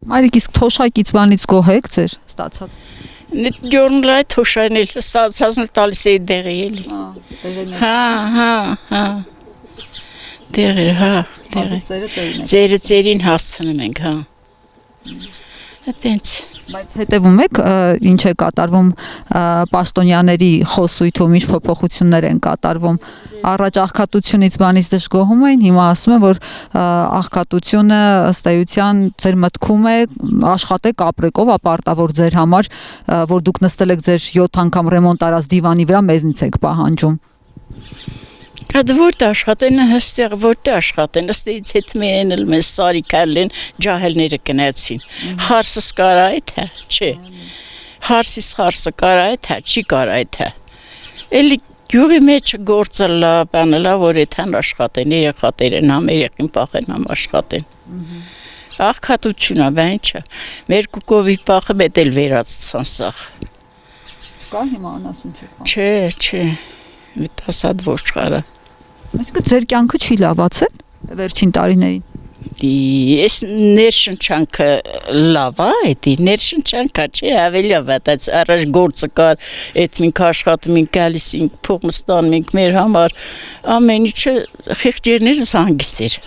Մայրիկ իսկ թոշակից բանից գոհ եք ձեր ստացած։ Գյորնլայ թոշայնել ստացածն տալիս էի դեղի էլի։ Հա։ Դեղեր, հա, ձերը ձերին հասցնում ենք, հա։ Այդտենց։ Բայց հետևում եք ինչ է կատարվում պաշտոնյաների խոսույթում, ինչ փոփոխություններ են կատարվում։ Առաջ աղքատությունից բանից դժգոհում էին, հիմա ասում են, որ աղքատությունը ըստ էության ձեր մտքում է աշխատեք ապրեկով, ապարտավոր ձեր համար, որ դուք նստել եք ձեր 7 անգամ ռեմոնտ արած դիվանի վրա, մեզնից եք պահանջում։ Հədə որdə աշխատեն, հստեղ որdə աշխատեն, ըստեից հետ միայն էլ մեզ սարիքալեն ջահելները գնացին։ Խարսս կարա այդ է, չէ։ Խարսիս խարսը կարա այդ է, չի կարա այդ է։ Էլի գյուղի մեջը գործը լա, բանը լա, որ էթան աշխատեն, երեխատերեն համ երեխին պախեն, համ աշխատեն։ Աղքատությունա, բան չէ։ Մեր կուկովի պախը մետ էլ վերացցան սաղ։ Չկա հիմա անասուն չեք։ Չէ, միտասատ ոչխարը։ Իսկ ձեր կյանքը չի լավացել վերջին տարիներին։ Ես ներշնչանքը լավ է, ներշնչանքը չէ, ավելի լավ է, առաջ գործը կար, այդ մենք աշխատում ենք, գալիս ենք, փող ստանում ենք մեր համար, ամեն ինչը խեղճերներս հանգիստ էր։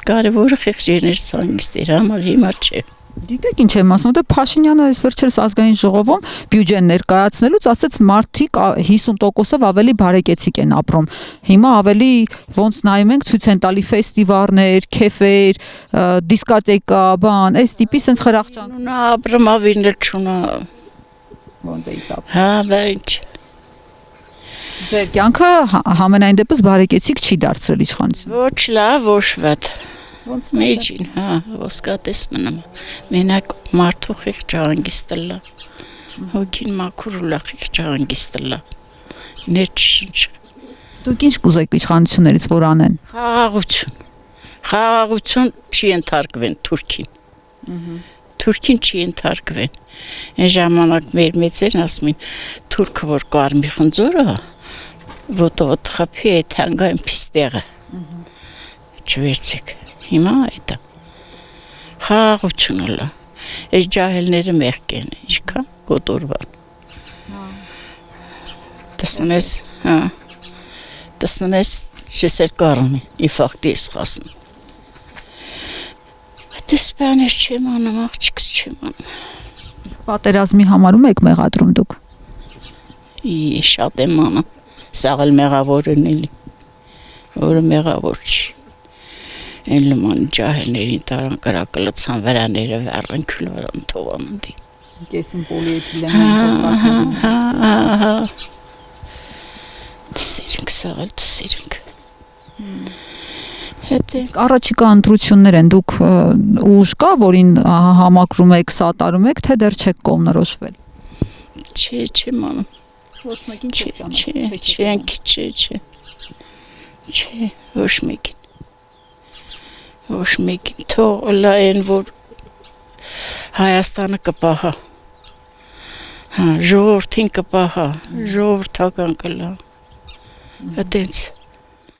Կարևորը խեղճերներս հանգիստ էր, համար հիմա չէ։ Գիտեք ինչ եմ ասում, դե Փաշինյանը այս վերջերս ազգային ժողովում բյուջեն ներկայացնելուց ասեց մարդիկ 50%-ով ավելի բարեկեցիկ են ապրում։ Հիմա ավելի ոնց նայում ենք ցույց են տալի ֆեստիվալներ, քեֆեր, դիսկոտեկա, բան, այս տիպի sense խրախճան։ Նա ապրում ավիրներ չունա։ Ոնտեից ապրում։ Հա, բայց Ձեր կյանքը համենայն դեպս բարեկեցիկ չի դարձրել իշխանությունը։ Ոչ լավ, ոչ վատ։ Ոնց Մեջին, հա, ոսկատես մնում։ Մենակ մարդու խիղճ հանգիստլա։ Հոգին մաքուրուլա խիղճ հանգիստլա։ Ներչինչ։ Դուք ինչ կուզեք իշխանություններից որ անեն։ Խաղաղություն։ Խաղաղություն չի ընթարկվեն Թուրքին։ Թուրքին չի ընթարկվեն։ Այն ժամանակ մեր մեծերն ասում են թուրքը որ կարմիր խնձորը ոտոտ խփի այդ հանգային պիստեղը։ Չվերցեք։ Հիմա այդ է։ Խաղաղությունը լա։ Այս ջահելները մեղք են, ինչքան գոտորվան։ Տեսնում ես, հա։ Տեսնում ես, չես էլ կարում է, ի ֆակտի ես խասնում։ Այդպես բաներ չեմ անում, աղջիկս չեմ անում։ Իսկ պատերազմի համարում եք մեղադրում դուք։ Շատ եմ անում, սաղ էլ մեղավոր են էլի, որը մեղավոր չի։ Այն լման ջահելներին տարան կրակը լցան վրաները վառեն քլվարան թողաննդի։ Կեսին պոլիէթիլեն։ Հա։ Տեսերենք սաղել, տեսերենք։ Իսկ առաջիկա ընտրություններ են, դուք ուժ կա, որին համակրում եք, սատարում եք, թե դեռ չեք կողմնորոշվել։ Չեմ անում։ Ոչ մեկին Չէ, ոչ մեկին։ Ոչ մեկին թող լա են, որ Հայաստանը կպահա, ժողովրդին կպահա, ժողովրդական կլա, այդենց։